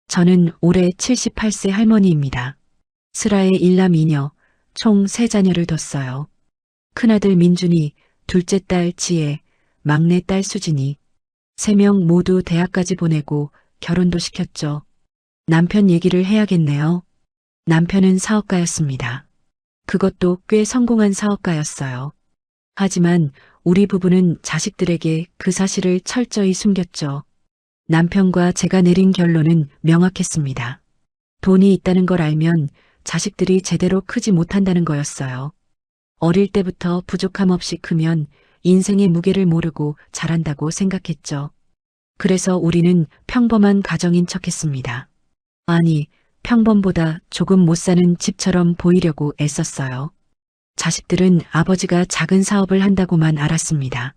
저는 올해 78세 할머니입니다. 슬하에 일남 이녀, 총 3자녀를 뒀어요. 큰아들 민준이, 둘째 딸 지혜, 막내 딸 수진이, 3명 모두 대학까지 보내고 결혼도 시켰죠. 남편 얘기를 해야겠네요. 남편은 사업가였습니다. 그것도 꽤 성공한 사업가였어요. 하지만 우리 부부는 자식들에게 그 사실을 철저히 숨겼죠. 남편과 제가 내린 결론은 명확했습니다. 돈이 있다는 걸 알면 자식들이 제대로 크지 못한다는 거였어요. 어릴 때부터 부족함 없이 크면 인생의 무게를 모르고 자란다고 생각했죠. 그래서 우리는 평범한 가정인 척했습니다. 아니, 평범보다 조금 못 사는 집처럼 보이려고 애썼어요. 자식들은 아버지가 작은 사업을 한다고만 알았습니다.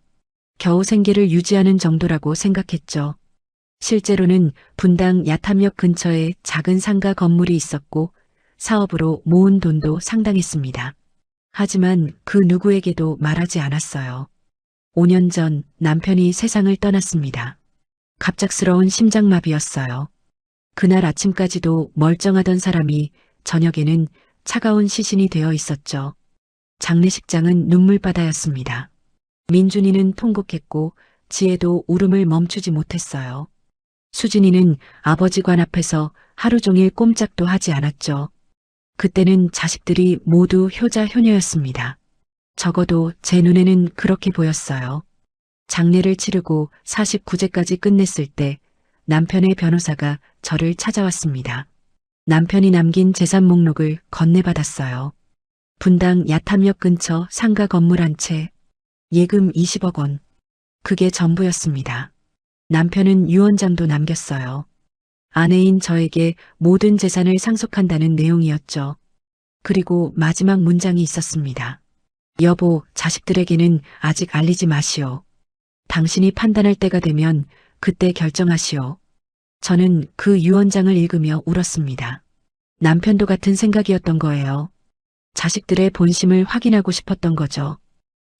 겨우 생계를 유지하는 정도라고 생각했죠. 실제로는 분당 야탐역 근처에 작은 상가 건물이 있었고 사업으로 모은 돈도 상당했습니다. 하지만 그 누구에게도 말하지 않았어요. 5년 전 남편이 세상을 떠났습니다. 갑작스러운 심장마비였어요. 그날 아침까지도 멀쩡하던 사람이 저녁에는 차가운 시신이 되어 있었죠. 장례식장은 눈물바다였습니다. 민준이는 통곡했고 지혜도 울음을 멈추지 못했어요. 수진이는 아버지 관 앞에서 하루 종일 꼼짝도 하지 않았죠. 그때는 자식들이 모두 효자 효녀였습니다. 적어도 제 눈에는 그렇게 보였어요. 장례를 치르고 49제까지 끝냈을 때 남편의 변호사가 저를 찾아왔습니다. 남편이 남긴 재산 목록을 건네받았어요. 분당 야탐역 근처 상가 건물 한 채, 예금 20억 원. 그게 전부였습니다. 남편은 유언장도 남겼어요. 아내인 저에게 모든 재산을 상속한다는 내용이었죠. 그리고 마지막 문장이 있었습니다. 여보, 자식들에게는 아직 알리지 마시오. 당신이 판단할 때가 되면 그때 결정하시오. 저는 그 유언장을 읽으며 울었습니다. 남편도 같은 생각이었던 거예요. 자식들의 본심을 확인하고 싶었던 거죠.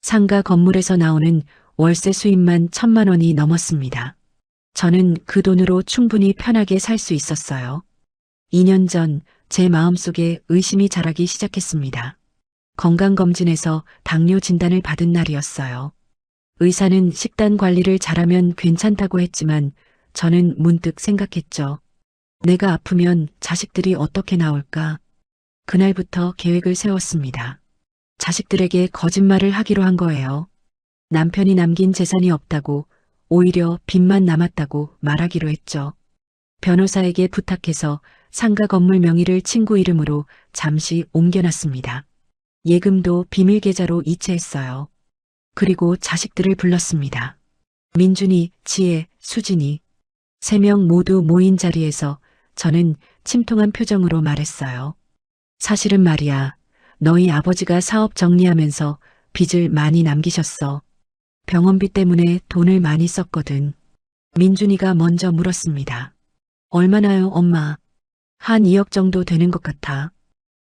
상가 건물에서 나오는 월세 수입만 1,000만 원이 넘었습니다. 저는 그 돈으로 충분히 편하게 살 수 있었어요. 2년 전 제 마음속에 의심이 자라기 시작했습니다. 건강검진에서 당뇨 진단을 받은 날이었어요. 의사는 식단 관리를 잘하면 괜찮다고 했지만 저는 문득 생각했죠. 내가 아프면 자식들이 어떻게 나올까? 그날부터 계획을 세웠습니다. 자식들에게 거짓말을 하기로 한 거예요. 남편이 남긴 재산이 없다고, 오히려 빚만 남았다고 말하기로 했죠. 변호사에게 부탁해서 상가 건물 명의를 친구 이름으로 잠시 옮겨놨습니다. 예금도 비밀 계좌로 이체했어요. 그리고 자식들을 불렀습니다. 민준이, 지혜, 수진이. 3명 모두 모인 자리에서 저는 침통한 표정으로 말했어요. 사실은 말이야, 너희 아버지가 사업 정리하면서 빚을 많이 남기셨어. 병원비 때문에 돈을 많이 썼거든. 민준이가 먼저 물었습니다. 얼마나요, 엄마? 한 2억 정도 되는 것 같아.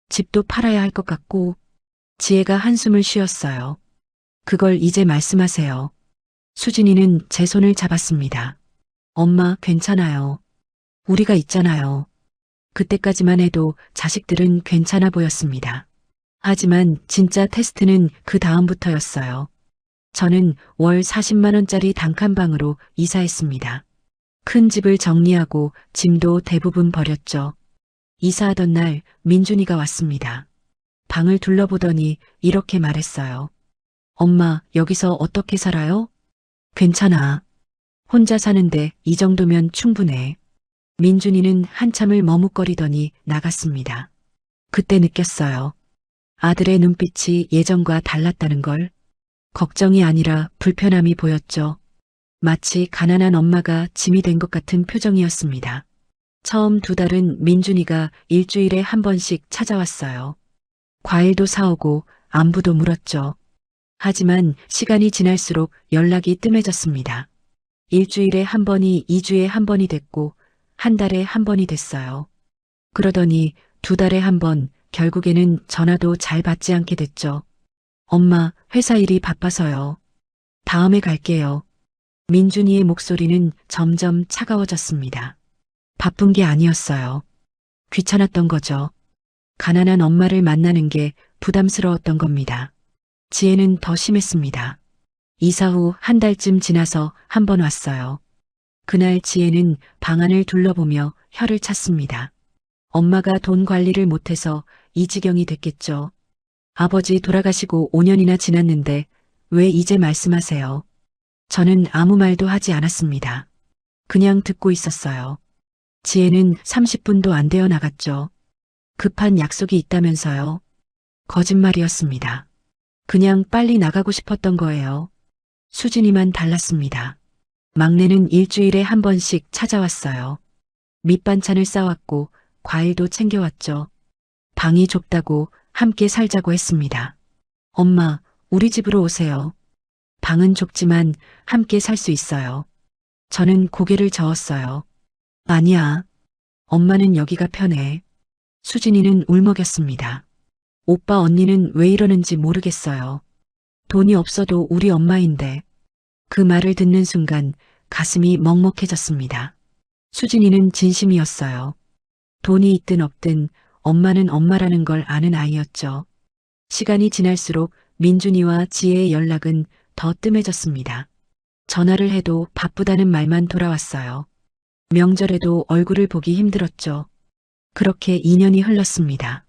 집도 팔아야 할 것 같고. 지혜가 한숨을 쉬었어요. 그걸 이제 말씀하세요. 수진이는 제 손을 잡았습니다. 엄마, 괜찮아요. 우리가 있잖아요. 그때까지만 해도 자식들은 괜찮아 보였습니다. 하지만 진짜 테스트는 그 다음부터였어요. 저는 월 40만 원짜리 단칸방으로 이사했습니다. 큰 집을 정리하고 짐도 대부분 버렸죠. 이사하던 날 민준이가 왔습니다. 방을 둘러보더니 이렇게 말했어요. 엄마, 여기서 어떻게 살아요? 괜찮아. 혼자 사는데 이 정도면 충분해. 민준이는 한참을 머뭇거리더니 나갔습니다. 그때 느꼈어요. 아들의 눈빛이 예전과 달랐다는 걸. 걱정이 아니라 불편함이 보였죠. 마치 가난한 엄마가 짐이 된 것 같은 표정이었습니다. 처음 2달은 민준이가 일주일에 한 번씩 찾아왔어요. 과일도 사오고 안부도 물었죠. 하지만 시간이 지날수록 연락이 뜸해졌습니다. 일주일에 한 번이 2주에 한 번이 됐고 한 달에 한 번이 됐어요. 그러더니 2달에 한 번, 결국에는 전화도 잘 받지 않게 됐죠. 엄마, 회사 일이 바빠서요. 다음에 갈게요. 민준이의 목소리는 점점 차가워졌습니다. 바쁜 게 아니었어요. 귀찮았던 거죠. 가난한 엄마를 만나는 게 부담스러웠던 겁니다. 지혜는 더 심했습니다. 이사 후 한 달쯤 지나서 한 번 왔어요. 그날 지혜는 방 안을 둘러보며 혀를 찼습니다. 엄마가 돈 관리를 못해서 이 지경이 됐겠죠. 아버지 돌아가시고 5년이나 지났는데 왜 이제 말씀하세요? 저는 아무 말도 하지 않았습니다. 그냥 듣고 있었어요. 지혜는 30분도 안 되어 나갔죠. 급한 약속이 있다면서요. 거짓말이었습니다. 그냥 빨리 나가고 싶었던 거예요. 수진이만 달랐습니다. 막내는 일주일에 한 번씩 찾아왔어요. 밑반찬을 싸왔고 과일도 챙겨왔죠. 방이 좁다고 함께 살자고 했습니다. 엄마, 우리 집으로 오세요. 방은 좁지만 함께 살 수 있어요. 저는 고개를 저었어요. 아니야. 엄마는 여기가 편해. 수진이는 울먹였습니다. 오빠 언니는 왜 이러는지 모르겠어요. 돈이 없어도 우리 엄마인데. 그 말을 듣는 순간 가슴이 먹먹해졌습니다. 수진이는 진심이었어요. 돈이 있든 없든 엄마는 엄마라는 걸 아는 아이였죠. 시간이 지날수록 민준이와 지혜의 연락은 더 뜸해졌습니다. 전화를 해도 바쁘다는 말만 돌아왔어요. 명절에도 얼굴을 보기 힘들었죠. 그렇게 2년이 흘렀습니다.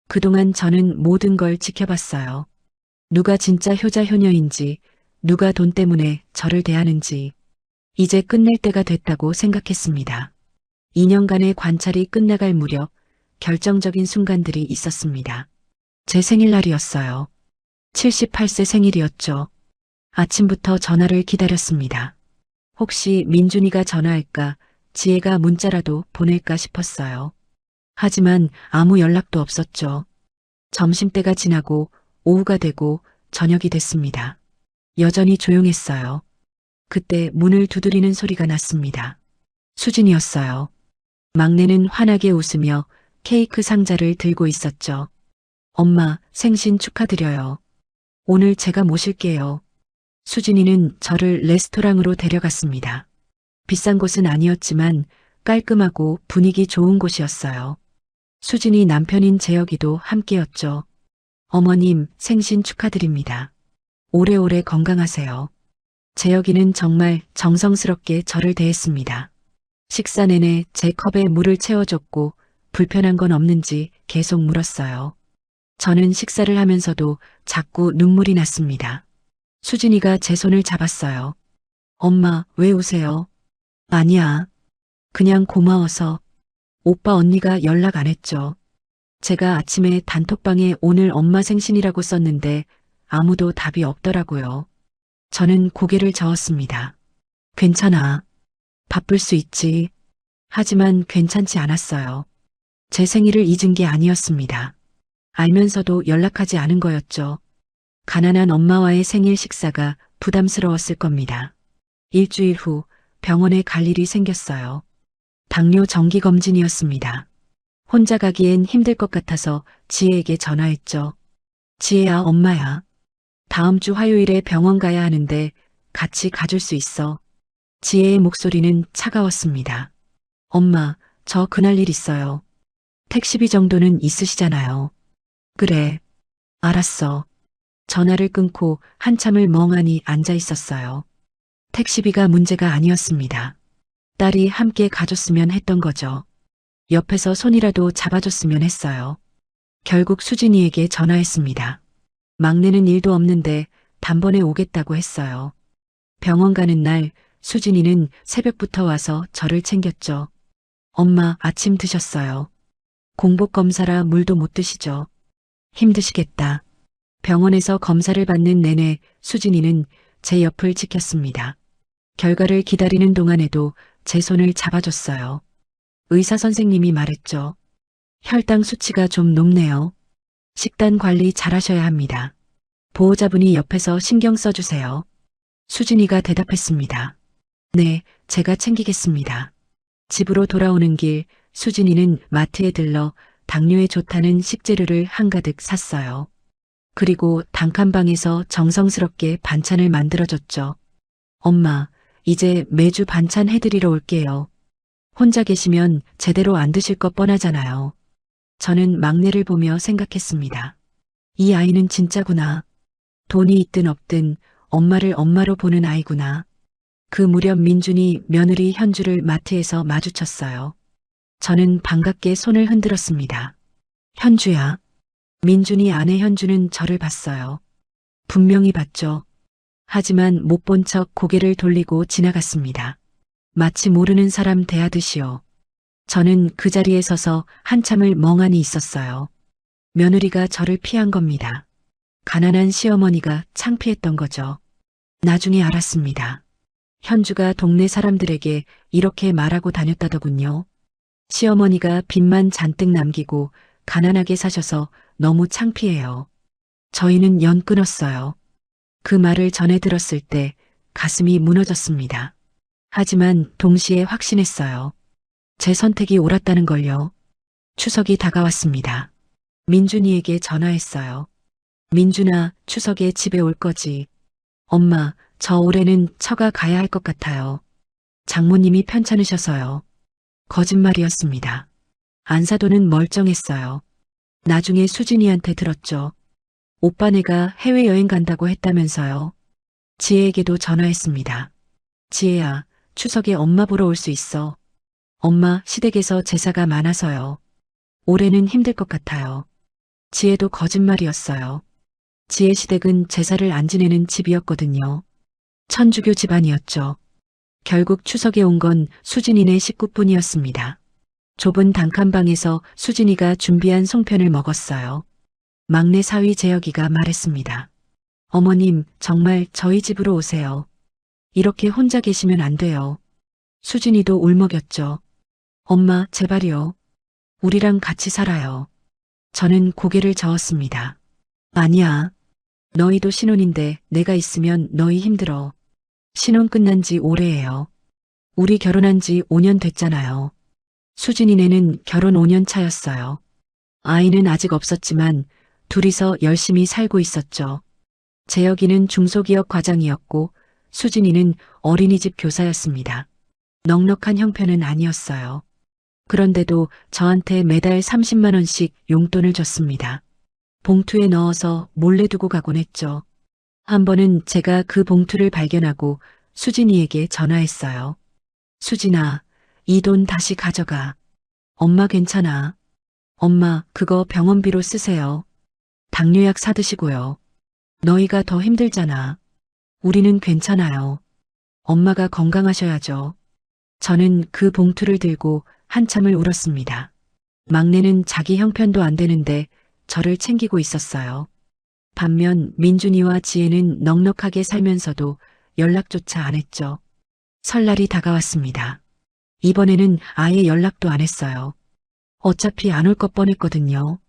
그동안 저는 모든 걸 지켜봤어요. 누가 진짜 효자 효녀인지, 누가 돈 때문에 저를 대하는지. 이제 끝낼 때가 됐다고 생각했습니다. 2년간의 관찰이 끝나갈 무렵 결정적인 순간들이 있었습니다. 제 생일날이었어요. 78세 생일이었죠. 아침부터 전화를 기다렸습니다. 혹시 민준이가 전화할까, 지혜가 문자라도 보낼까 싶었어요. 하지만 아무 연락도 없었죠. 점심때가 지나고 오후가 되고 저녁이 됐습니다. 여전히 조용했어요. 그때 문을 두드리는 소리가 났습니다. 수진이었어요. 막내는 환하게 웃으며 케이크 상자를 들고 있었죠. 엄마, 생신 축하드려요. 오늘 제가 모실게요. 수진이는 저를 레스토랑으로 데려갔습니다. 비싼 곳은 아니었지만 깔끔하고 분위기 좋은 곳이었어요. 수진이 남편인 재혁이도 함께였죠. 어머님, 생신 축하드립니다. 오래오래 건강하세요. 재혁이는 정말 정성스럽게 저를 대했습니다. 식사 내내 제 컵에 물을 채워줬고 불편한 건 없는지 계속 물었어요. 저는 식사를 하면서도 자꾸 눈물이 났습니다. 수진이가 제 손을 잡았어요. 엄마, 왜 우세요? 아니야. 그냥 고마워서. 오빠 언니가 연락 안 했죠. 제가 아침에 단톡방에 오늘 엄마 생신이라고 썼는데 아무도 답이 없더라고요. 저는 고개를 저었습니다. 괜찮아. 바쁠 수 있지. 하지만 괜찮지 않았어요. 제 생일을 잊은 게 아니었습니다. 알면서도 연락하지 않은 거였죠. 가난한 엄마와의 생일 식사가 부담스러웠을 겁니다. 일주일 후 병원에 갈 일이 생겼어요. 당뇨 정기검진이었습니다. 혼자 가기엔 힘들 것 같아서 지혜에게 전화했죠. 지혜야, 엄마야. 다음 주 화요일에 병원 가야 하는데 같이 가줄 수 있어. 지혜의 목소리는 차가웠습니다. 엄마, 저 그날 일 있어요. 택시비 정도는 있으시잖아요. 그래. 알았어. 전화를 끊고 한참을 멍하니 앉아 있었어요. 택시비가 문제가 아니었습니다. 딸이 함께 가줬으면 했던 거죠. 옆에서 손이라도 잡아줬으면 했어요. 결국 수진이에게 전화했습니다. 막내는 일도 없는데 단번에 오겠다고 했어요. 병원 가는 날 수진이는 새벽부터 와서 저를 챙겼죠. 엄마, 아침 드셨어요. 공복 검사라 물도 못 드시죠. 힘드시겠다. 병원에서 검사를 받는 내내 수진이는 제 옆을 지켰습니다. 결과를 기다리는 동안에도 제 손을 잡아줬어요. 의사 선생님이 말했죠. 혈당 수치가 좀 높네요. 식단 관리 잘하셔야 합니다. 보호자분이 옆에서 신경 써주세요. 수진이가 대답했습니다. 네, 제가 챙기겠습니다. 집으로 돌아오는 길 수진이는 마트에 들러 당뇨에 좋다는 식재료를 한가득 샀어요. 그리고 단칸방에서 정성스럽게 반찬을 만들어줬죠. 엄마, 이제 매주 반찬 해드리러 올게요. 혼자 계시면 제대로 안 드실 것 뻔하잖아요. 저는 막내를 보며 생각했습니다. 이 아이는 진짜구나. 돈이 있든 없든 엄마를 엄마로 보는 아이구나. 그 무렵 민준이 며느리 현주를 마트에서 마주쳤어요. 저는 반갑게 손을 흔들었습니다. 현주야. 민준이 아내 현주는 저를 봤어요. 분명히 봤죠. 하지만 못 본 척 고개를 돌리고 지나갔습니다. 마치 모르는 사람 대하듯이요. 저는 그 자리에 서서 한참을 멍하니 있었어요. 며느리가 저를 피한 겁니다. 가난한 시어머니가 창피했던 거죠. 나중에 알았습니다. 현주가 동네 사람들에게 이렇게 말하고 다녔다더군요. 시어머니가 빚만 잔뜩 남기고 가난하게 사셔서 너무 창피해요. 저희는 연 끊었어요. 그 말을 전해 들었을 때 가슴이 무너졌습니다. 하지만 동시에 확신했어요. 제 선택이 옳았다는 걸요. 추석이 다가왔습니다. 민준이에게 전화했어요. 민준아, 추석에 집에 올 거지. 엄마, 저 올해는 처가 가야 할 것 같아요. 장모님이 편찮으셔서요. 거짓말이었습니다. 안사돈은 멀쩡했어요. 나중에 수진이한테 들었죠. 오빠네가 해외여행 간다고 했다면서요. 지혜에게도 전화했습니다. 지혜야, 추석에 엄마 보러 올 수 있어. 엄마 시댁에서 제사가 많아서요. 올해는 힘들 것 같아요. 지혜도 거짓말이었어요. 지혜 시댁은 제사를 안 지내는 집이었거든요. 천주교 집안이었죠. 결국 추석에 온 건 수진이네 식구뿐이었습니다. 좁은 단칸방에서 수진이가 준비한 송편을 먹었어요. 막내 사위 재혁이가 말했습니다. 어머님, 정말 저희 집으로 오세요. 이렇게 혼자 계시면 안 돼요. 수진이도 울먹였죠. 엄마, 제발요. 우리랑 같이 살아요. 저는 고개를 저었습니다. 아니야. 너희도 신혼인데 내가 있으면 너희 힘들어. 신혼 끝난 지 오래예요. 우리 결혼한 지 5년 됐잖아요. 수진이네는 결혼 5년 차였어요. 아이는 아직 없었지만 둘이서 열심히 살고 있었죠. 재혁이는 중소기업 과장이었고 수진이는 어린이집 교사였습니다. 넉넉한 형편은 아니었어요. 그런데도 저한테 매달 30만 원씩 용돈을 줬습니다. 봉투에 넣어서 몰래 두고 가곤 했죠. 한 번은 제가 그 봉투를 발견하고 수진이에게 전화했어요. 수진아, 이 돈 다시 가져가. 엄마 괜찮아. 엄마, 그거 병원비로 쓰세요. 당뇨약 사드시고요. 너희가 더 힘들잖아. 우리는 괜찮아요. 엄마가 건강하셔야죠. 저는 그 봉투를 들고 한참을 울었습니다. 막내는 자기 형편도 안 되는데 저를 챙기고 있었어요. 반면 민준이와 지혜는 넉넉하게 살면서도 연락조차 안 했죠. 설날이 다가왔습니다. 이번에는 아예 연락도 안 했어요. 어차피 안 올 것 뻔했거든요.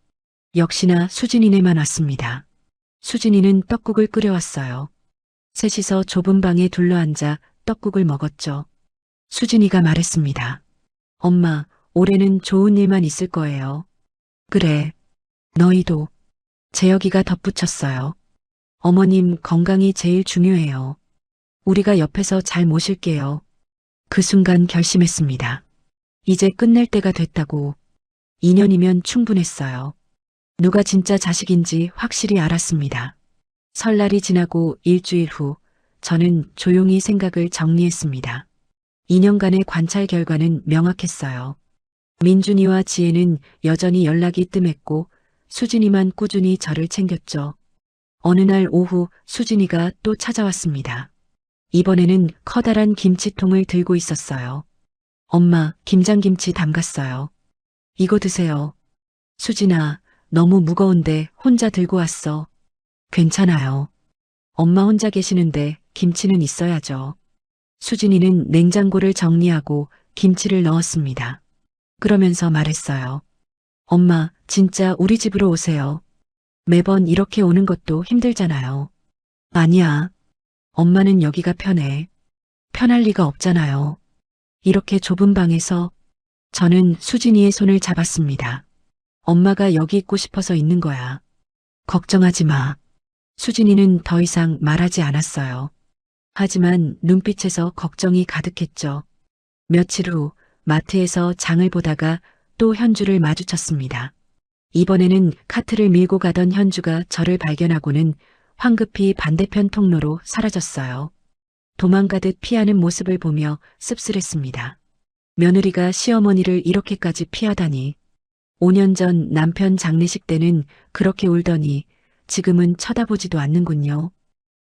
역시나 수진이네만 왔습니다. 수진이는 떡국을 끓여왔어요. 셋이서 좁은 방에 둘러앉아 떡국을 먹었죠. 수진이가 말했습니다. 엄마, 올해는 좋은 일만 있을 거예요. 그래. 너희도. 재혁이가 덧붙였어요. 어머님 건강이 제일 중요해요. 우리가 옆에서 잘 모실게요. 그 순간 결심했습니다. 이제 끝낼 때가 됐다고. 2년이면 충분했어요. 누가 진짜 자식인지 확실히 알았습니다. 설날이 지나고 일주일 후 저는 조용히 생각을 정리했습니다. 2년간의 관찰 결과는 명확했어요. 민준이와 지혜는 여전히 연락이 뜸했고 수진이만 꾸준히 저를 챙겼죠. 어느 날 오후 수진이가 또 찾아왔습니다. 이번에는 커다란 김치통을 들고 있었어요. 엄마, 김장김치 담갔어요. 이거 드세요. 수진아, 너무 무거운데 혼자 들고 왔어. 괜찮아요. 엄마 혼자 계시는데 김치는 있어야죠. 수진이는 냉장고를 정리하고 김치를 넣었습니다. 그러면서 말했어요. 엄마, 진짜 우리 집으로 오세요. 매번 이렇게 오는 것도 힘들잖아요. 아니야. 엄마는 여기가 편해. 편할 리가 없잖아요. 이렇게 좁은 방에서 저는 수진이의 손을 잡았습니다. 엄마가 여기 있고 싶어서 있는 거야. 걱정하지 마. 수진이는 더 이상 말하지 않았어요. 하지만 눈빛에서 걱정이 가득했죠. 며칠 후 마트에서 장을 보다가 또 현주를 마주쳤습니다. 이번에는 카트를 밀고 가던 현주가 저를 발견하고는 황급히 반대편 통로로 사라졌어요. 도망가듯 피하는 모습을 보며 씁쓸했습니다. 며느리가 시어머니를 이렇게까지 피하다니. 5년 전 남편 장례식 때는 그렇게 울더니 지금은 쳐다보지도 않는군요.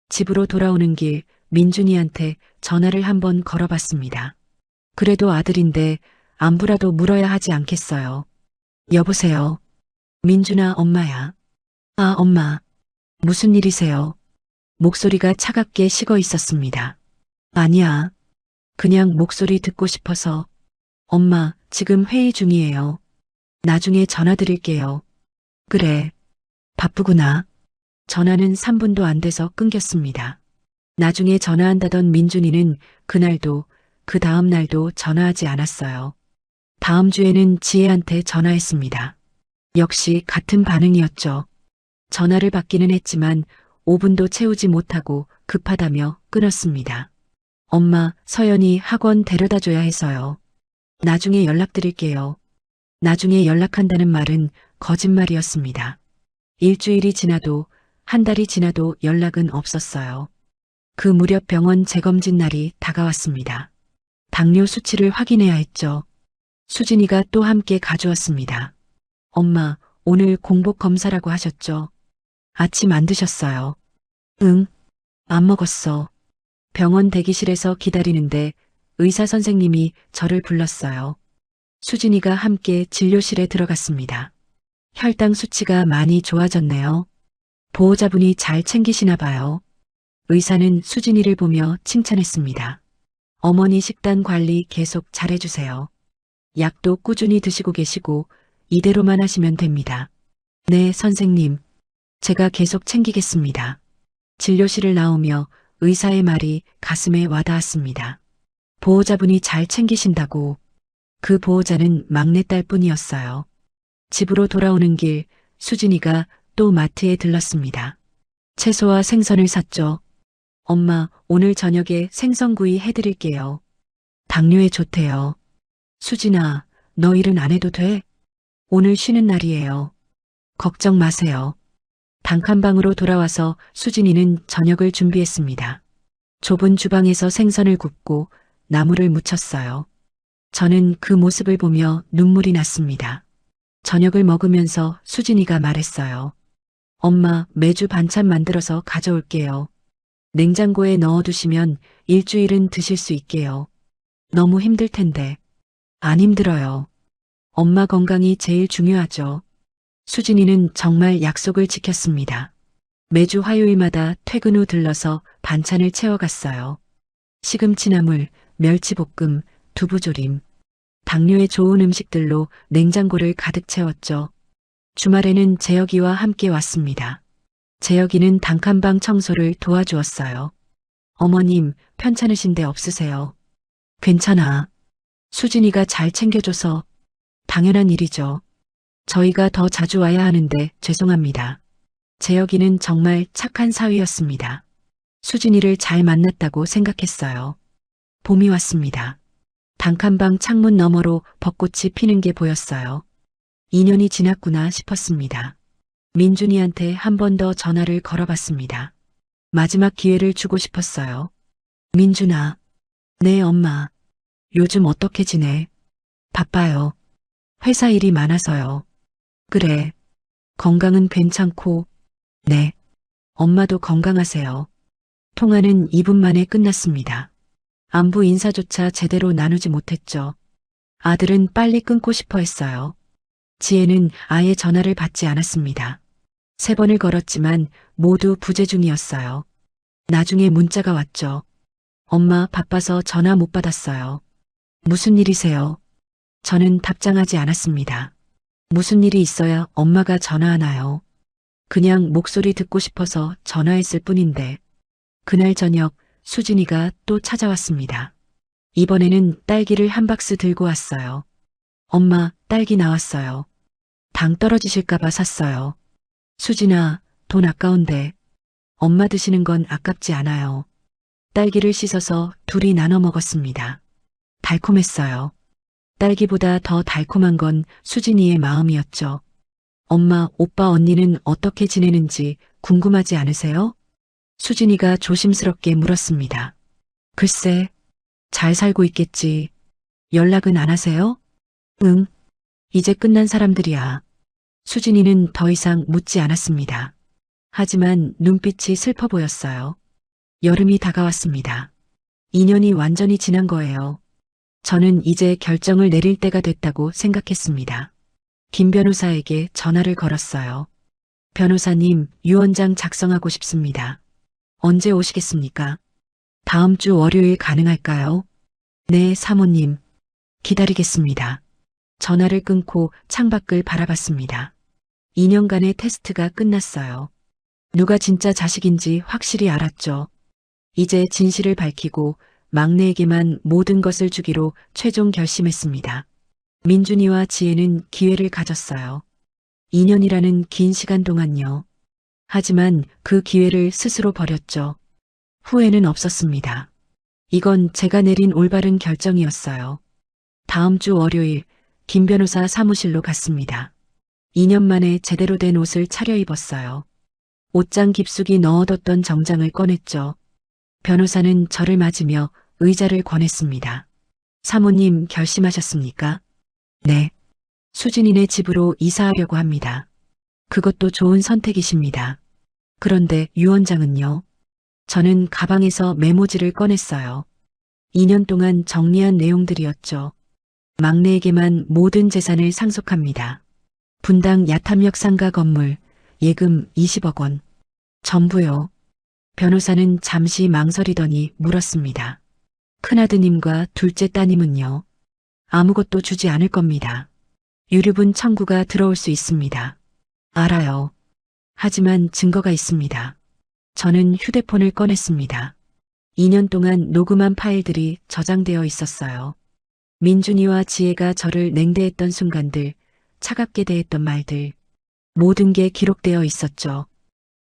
집으로 돌아오는 길 민준이한테 전화를 한번 걸어봤습니다. 그래도 아들인데 안부라도 물어야 하지 않겠어요. 여보세요. 민준아, 엄마야. 아, 엄마. 무슨 일이세요? 목소리가 차갑게 식어 있었습니다. 아니야. 그냥 목소리 듣고 싶어서. 엄마, 지금 회의 중이에요. 나중에 전화 드릴게요. 그래. 바쁘구나. 전화는 3분도 안 돼서 끊겼습니다. 나중에 전화한다던 민준이는 그날도 그 다음 날도 전화하지 않았어요. 다음 주에는 지혜한테 전화했습니다. 역시 같은 반응이었죠. 전화를 받기는 했지만 5분도 채우지 못하고 급하다며 끊었습니다. 엄마, 서연이 학원 데려다 줘야 해서요. 나중에 연락드릴게요. 나중에 연락한다는 말은 거짓말이었습니다. 일주일이 지나도 한 달이 지나도 연락은 없었어요. 그 무렵 병원 재검진 날이 다가왔습니다. 당뇨 수치를 확인해야 했죠. 수진이가 또 함께 가져왔습니다. 엄마, 오늘 공복 검사라고 하셨죠? 아침 안 드셨어요? 응, 안 먹었어. 병원 대기실에서 기다리는데 의사 선생님이 저를 불렀어요. 수진이가 함께 진료실에 들어갔습니다. 혈당 수치가 많이 좋아졌네요. 보호자분이 잘 챙기시나 봐요. 의사는 수진이를 보며 칭찬했습니다. 어머니 식단 관리 계속 잘해주세요. 약도 꾸준히 드시고 계시고 이대로만 하시면 됩니다. 네, 선생님. 제가 계속 챙기겠습니다. 진료실을 나오며 의사의 말이 가슴에 와닿았습니다. 보호자분이 잘 챙기신다고. 그 보호자는 막내딸 뿐이었어요. 집으로 돌아오는 길 수진이가 또 마트에 들렀습니다. 채소와 생선을 샀죠. 엄마, 오늘 저녁에 생선구이 해드릴게요. 당뇨에 좋대요. 수진아, 너 일은 안 해도 돼? 오늘 쉬는 날이에요. 걱정 마세요. 단칸방으로 돌아와서 수진이는 저녁을 준비했습니다. 좁은 주방에서 생선을 굽고 나물을 무쳤어요. 저는 그 모습을 보며 눈물이 났습니다. 저녁을 먹으면서 수진이가 말했어요. 엄마, 매주 반찬 만들어서 가져올게요. 냉장고에 넣어두시면 일주일은 드실 수 있게요. 너무 힘들 텐데. 안 힘들어요. 엄마 건강이 제일 중요하죠. 수진이는 정말 약속을 지켰습니다. 매주 화요일마다 퇴근 후 들러서 반찬을 채워갔어요. 시금치나물, 멸치볶음, 두부조림. 당뇨에 좋은 음식들로 냉장고를 가득 채웠죠. 주말에는 재혁이와 함께 왔습니다. 재혁이는 단칸방 청소를 도와주었어요. 어머님, 편찮으신 데 없으세요? 괜찮아. 수진이가 잘 챙겨줘서 당연한 일이죠. 저희가 더 자주 와야 하는데 죄송합니다. 재혁이는 정말 착한 사위였습니다. 수진이를 잘 만났다고 생각했어요. 봄이 왔습니다. 단칸방 창문 너머로 벚꽃이 피는 게 보였어요. 2년이 지났구나 싶었습니다. 민준이한테 한 번 더 전화를 걸어봤습니다. 마지막 기회를 주고 싶었어요. 민준아. 네, 엄마. 요즘 어떻게 지내? 바빠요. 회사 일이 많아서요. 그래. 건강은 괜찮고. 네. 엄마도 건강하세요. 통화는 2분 만에 끝났습니다. 안부 인사조차 제대로 나누지 못했죠. 아들은 빨리 끊고 싶어 했어요. 지혜는 아예 전화를 받지 않았습니다. 3번을 걸었지만 모두 부재 중이었어요. 나중에 문자가 왔죠. 엄마, 바빠서 전화 못 받았어요. 무슨 일이세요? 저는 답장하지 않았습니다. 무슨 일이 있어야 엄마가 전화하나요? 그냥 목소리 듣고 싶어서 전화했을 뿐인데. 그날 저녁 수진이가 또 찾아왔습니다. 이번에는 딸기를 한 박스 들고 왔어요. 엄마, 딸기 나왔어요. 당 떨어지실까봐 샀어요. 수진아, 돈 아까운데. 엄마 드시는 건 아깝지 않아요. 딸기를 씻어서 둘이 나눠 먹었습니다. 달콤했어요. 딸기보다 더 달콤한 건 수진이의 마음이었죠. 엄마, 오빠, 언니는 어떻게 지내는지 궁금하지 않으세요? 수진이가 조심스럽게 물었습니다. 글쎄, 잘 살고 있겠지. 연락은 안 하세요? 응, 이제 끝난 사람들이야. 수진이는 더 이상 묻지 않았습니다. 하지만 눈빛이 슬퍼 보였어요. 여름이 다가왔습니다. 2년이 완전히 지난 거예요. 저는 이제 결정을 내릴 때가 됐다고 생각했습니다. 김 변호사에게 전화를 걸었어요. 변호사님, 유언장 작성하고 싶습니다. 언제 오시겠습니까? 다음 주 월요일 가능할까요? 네, 사모님. 기다리겠습니다. 전화를 끊고 창밖을 바라봤습니다. 2년간의 테스트가 끝났어요. 누가 진짜 자식인지 확실히 알았죠. 이제 진실을 밝히고 막내에게만 모든 것을 주기로 최종 결심했습니다. 민준이와 지혜는 기회를 가졌어요. 2년이라는 긴 시간 동안요. 하지만 그 기회를 스스로 버렸죠. 후회는 없었습니다. 이건 제가 내린 올바른 결정이었어요. 다음 주 월요일 김 변호사 사무실로 갔습니다. 2년 만에 제대로 된 옷을 차려입었어요. 옷장 깊숙이 넣어뒀던 정장을 꺼냈죠. 변호사는 저를 맞으며 의자를 권했습니다. 사모님 결심하셨습니까? 네. 수진이네 집으로 이사하려고 합니다. 그것도 좋은 선택이십니다. 그런데 유언장은요? 저는 가방에서 메모지를 꺼냈어요. 2년 동안 정리한 내용들이었죠. 막내에게만 모든 재산을 상속합니다. 분당 야탐역 상가 건물, 예금 20억 원. 전부요. 변호사는 잠시 망설이더니 물었습니다. 큰아드님과 둘째 따님은요? 아무것도 주지 않을 겁니다. 유류분 청구가 들어올 수 있습니다. 알아요. 하지만 증거가 있습니다. 저는 휴대폰을 꺼냈습니다. 2년 동안 녹음한 파일들이 저장되어 있었어요. 민준이와 지혜가 저를 냉대했던 순간들, 차갑게 대했던 말들, 모든 게 기록되어 있었죠.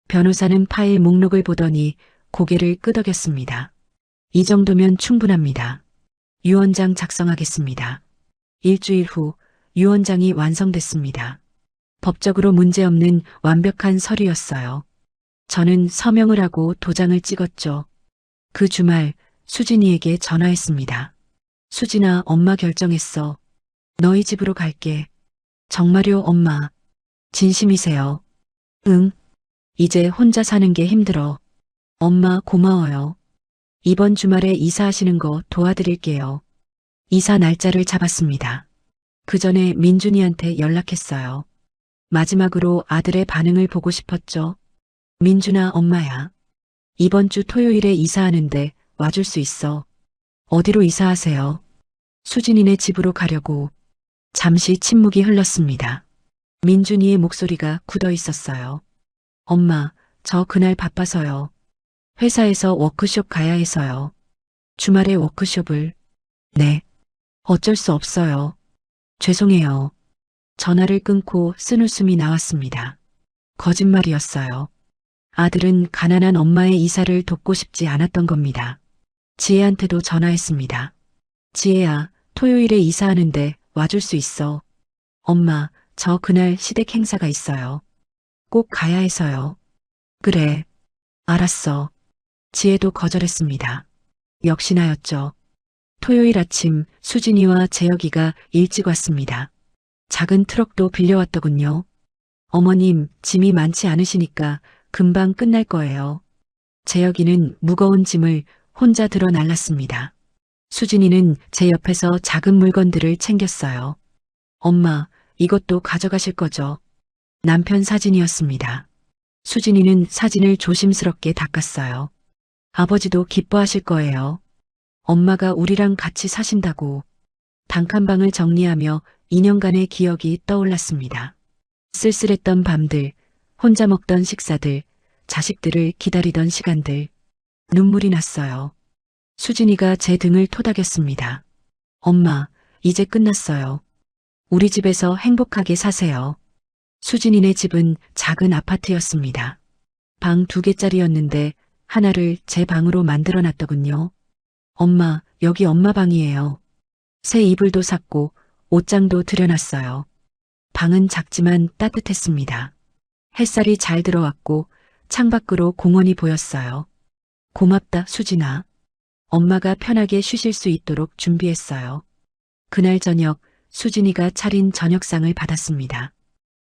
변호사는 파일 목록을 보더니 고개를 끄덕였습니다. 이 정도면 충분합니다. 유언장 작성하겠습니다. 일주일 후 유언장이 완성됐습니다. 법적으로 문제없는 완벽한 서류였어요. 저는 서명을 하고 도장을 찍었죠. 그 주말 수진이에게 전화했습니다. 수진아, 엄마 결정했어. 너희 집으로 갈게. 정말요, 엄마? 진심이세요? 응. 이제 혼자 사는 게 힘들어. 엄마, 고마워요. 이번 주말에 이사하시는 거 도와드릴게요. 이사 날짜를 잡았습니다. 그 전에 민준이한테 연락했어요. 마지막으로 아들의 반응을 보고 싶었죠. 민준아, 엄마야. 이번 주 토요일에 이사하는데 와줄 수 있어. 어디로 이사하세요? 수진이네 집으로 가려고. 잠시 침묵이 흘렀습니다. 민준이의 목소리가 굳어 있었어요. 엄마, 저 그날 바빠서요. 회사에서 워크숍 가야 해서요. 주말에 워크숍을. 네. 어쩔 수 없어요. 죄송해요. 전화를 끊고 쓴웃음이 나왔습니다. 거짓말이었어요. 아들은 가난한 엄마의 이사를 돕고 싶지 않았던 겁니다. 지혜한테도 전화했습니다. 지혜야, 토요일에 이사하는데 와줄 수 있어. 엄마, 저 그날 시댁 행사가 있어요. 꼭 가야 해서요. 그래. 알았어. 지혜도 거절했습니다. 역시나였죠. 토요일 아침 수진이와 재혁이가 일찍 왔습니다. 작은 트럭도 빌려왔더군요. 어머님, 짐이 많지 않으시니까 금방 끝날 거예요. 재혁이는 무거운 짐을 혼자 들어 날랐습니다. 수진이는 제 옆에서 작은 물건들을 챙겼어요. 엄마, 이것도 가져가실 거죠? 남편 사진이었습니다. 수진이는 사진을 조심스럽게 닦았어요. 아버지도 기뻐하실 거예요. 엄마가 우리랑 같이 사신다고. 단칸방을 정리하며 2년간의 기억이 떠올랐습니다. 쓸쓸했던 밤들, 혼자 먹던 식사들, 자식들을 기다리던 시간들. 눈물이 났어요. 수진이가 제 등을 토닥였습니다. 엄마, 이제 끝났어요. 우리 집에서 행복하게 사세요. 수진이네 집은 작은 아파트였습니다. 방 2개짜리였는데 하나를 제 방으로 만들어 놨더군요. 엄마, 여기 엄마 방이에요. 새 이불도 샀고 옷장도 들여놨어요. 방은 작지만 따뜻했습니다. 햇살이 잘 들어왔고 창밖으로 공원이 보였어요. 고맙다, 수진아. 엄마가 편하게 쉬실 수 있도록 준비했어요. 그날 저녁 수진이가 차린 저녁상을 받았습니다.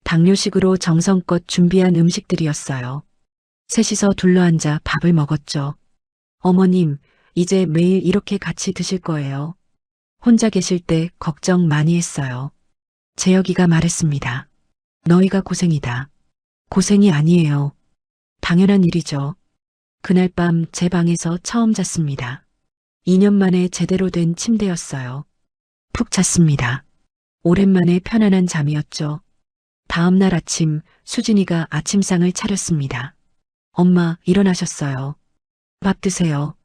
당뇨식으로 정성껏 준비한 음식들이었어요. 셋이서 둘러앉아 밥을 먹었죠. 어머님, 이제 매일 이렇게 같이 드실 거예요. 혼자 계실 때 걱정 많이 했어요. 재혁이가 말했습니다. 너희가 고생이다. 고생이 아니에요. 당연한 일이죠. 그날 밤 제 방에서 처음 잤습니다. 2년 만에 제대로 된 침대였어요. 푹 잤습니다. 오랜만에 편안한 잠이었죠. 다음 날 아침 수진이가 아침상을 차렸습니다. 엄마, 일어나셨어요. 밥 드세요.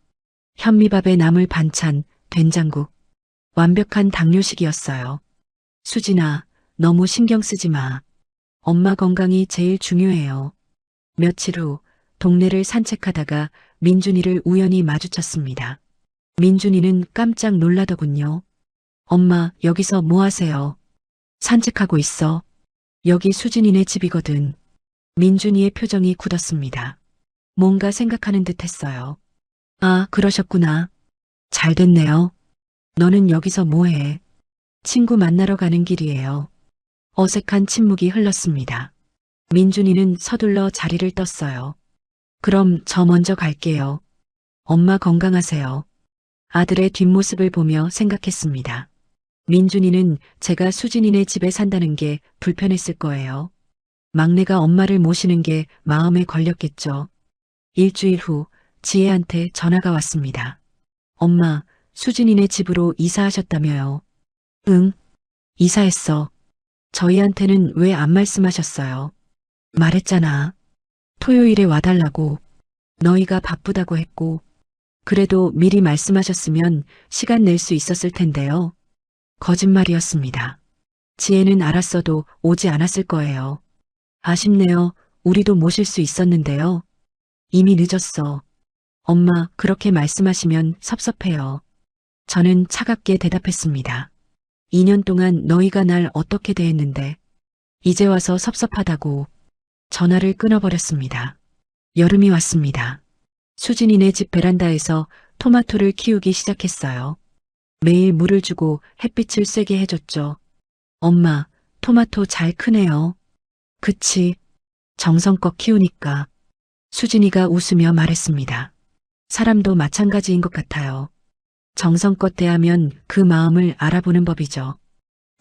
현미밥에 나물 반찬, 된장국. 완벽한 당뇨식이었어요. 수진아, 너무 신경 쓰지 마. 엄마 건강이 제일 중요해요. 며칠 후 동네를 산책하다가 민준이를 우연히 마주쳤습니다. 민준이는 깜짝 놀라더군요. 엄마, 여기서 뭐 하세요? 산책하고 있어. 여기 수진이네 집이거든. 민준이의 표정이 굳었습니다. 뭔가 생각하는 듯 했어요. 아, 그러셨구나. 잘 됐네요. 너는 여기서 뭐해? 친구 만나러 가는 길이에요. 어색한 침묵이 흘렀습니다. 민준이는 서둘러 자리를 떴어요. 그럼 저 먼저 갈게요. 엄마 건강하세요. 아들의 뒷모습을 보며 생각했습니다. 민준이는 제가 수진이네 집에 산다는 게 불편했을 거예요. 막내가 엄마를 모시는 게 마음에 걸렸겠죠. 일주일 후 지혜한테 전화가 왔습니다. 엄마, 수진이네 집으로 이사하셨다며요. 응, 이사했어. 저희한테는 왜 안 말씀하셨어요? 말했잖아. 토요일에 와달라고. 너희가 바쁘다고 했고. 그래도 미리 말씀하셨으면 시간 낼 수 있었을 텐데요. 거짓말이었습니다. 지혜는 알았어도 오지 않았을 거예요. 아쉽네요. 우리도 모실 수 있었는데요. 이미 늦었어. 엄마, 그렇게 말씀하시면 섭섭해요. 저는 차갑게 대답했습니다. 2년 동안 너희가 날 어떻게 대했는데 이제 와서 섭섭하다고. 전화를 끊어버렸습니다. 여름이 왔습니다. 수진이네 집 베란다에서 토마토를 키우기 시작했어요. 매일 물을 주고 햇빛을 쐬게 해줬죠. 엄마, 토마토 잘 크네요. 그치. 정성껏 키우니까. 수진이가 웃으며 말했습니다. 사람도 마찬가지인 것 같아요. 정성껏 대하면 그 마음을 알아보는 법이죠.